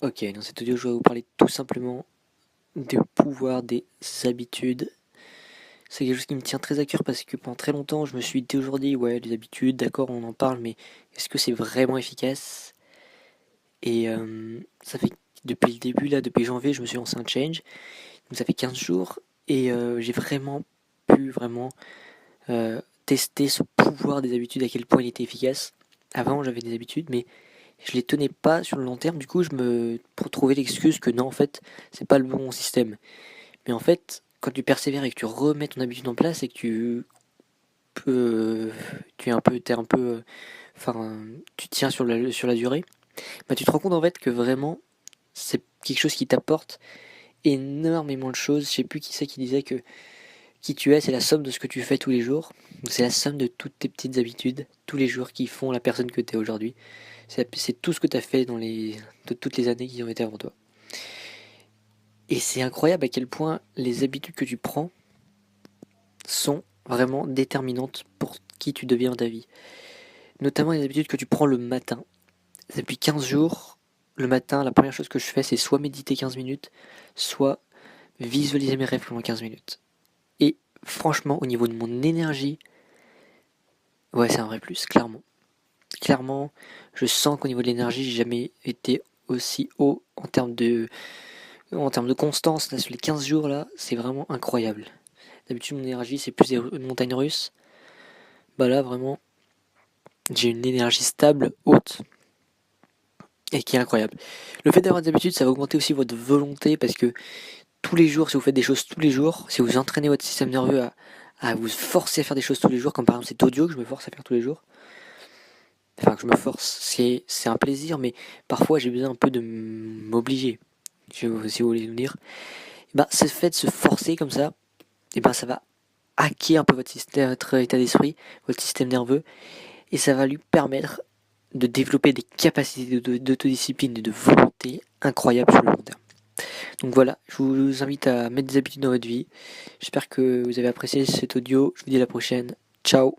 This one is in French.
Ok, dans cette audio, je vais vous parler tout simplement du pouvoir des habitudes. C'est quelque chose qui me tient très à cœur parce que pendant très longtemps, je me suis toujours dit, ouais, les habitudes, d'accord, on en parle, mais est-ce que c'est vraiment efficace? Et ça fait depuis le début, là, depuis janvier, je me suis lancé un change. Donc ça fait 15 jours et j'ai vraiment pu tester ce pouvoir des habitudes, à quel point il était efficace. Avant, j'avais des habitudes, mais je les tenais pas sur le long terme. Du coup, pour trouver l'excuse que non, en fait, c'est pas le bon système. Mais en fait, quand tu persévères et que tu remets ton habitude en place et que t'es un peu, enfin, tu tiens sur la durée, bah tu te rends compte en fait que vraiment c'est quelque chose qui t'apporte énormément de choses. Je sais plus qui c'est qui disait que qui tu es, c'est la somme de ce que tu fais tous les jours. C'est la somme de toutes tes petites habitudes tous les jours qui font la personne que tu es aujourd'hui. C'est tout ce que tu as fait de toutes les années qui ont été avant toi. Et c'est incroyable à quel point les habitudes que tu prends sont vraiment déterminantes pour qui tu deviens dans ta vie. Notamment les habitudes que tu prends le matin. Depuis 15 jours, le matin, la première chose que je fais, c'est soit méditer 15 minutes, soit visualiser mes rêves pendant 15 minutes. Et franchement, au niveau de mon énergie, ouais, c'est un vrai plus, clairement. Clairement, je sens qu'au niveau de l'énergie, j'ai jamais été aussi haut en termes de constance. Là, sur les 15 jours, là, c'est vraiment incroyable. D'habitude, mon énergie, c'est plus une montagne russe. Bah là, vraiment, j'ai une énergie stable, haute, et qui est incroyable. Le fait d'avoir des habitudes, ça va augmenter aussi votre volonté, parce que tous les jours, si vous faites des choses tous les jours, si vous entraînez votre système nerveux à vous forcer à faire des choses tous les jours, comme par exemple cet audio que je me force à faire tous les jours, enfin que je me force, c'est un plaisir, mais parfois j'ai besoin un peu de m'obliger, si vous voulez nous dire. Et ben, ce fait de se forcer comme ça, et ben ça va hacker un peu votre état d'esprit, votre système nerveux, et ça va lui permettre de développer des capacités d'autodiscipline et de volonté incroyables sur le long terme. Donc voilà, je vous invite à mettre des habitudes dans votre vie. J'espère que vous avez apprécié cet audio. Je vous dis à la prochaine. Ciao.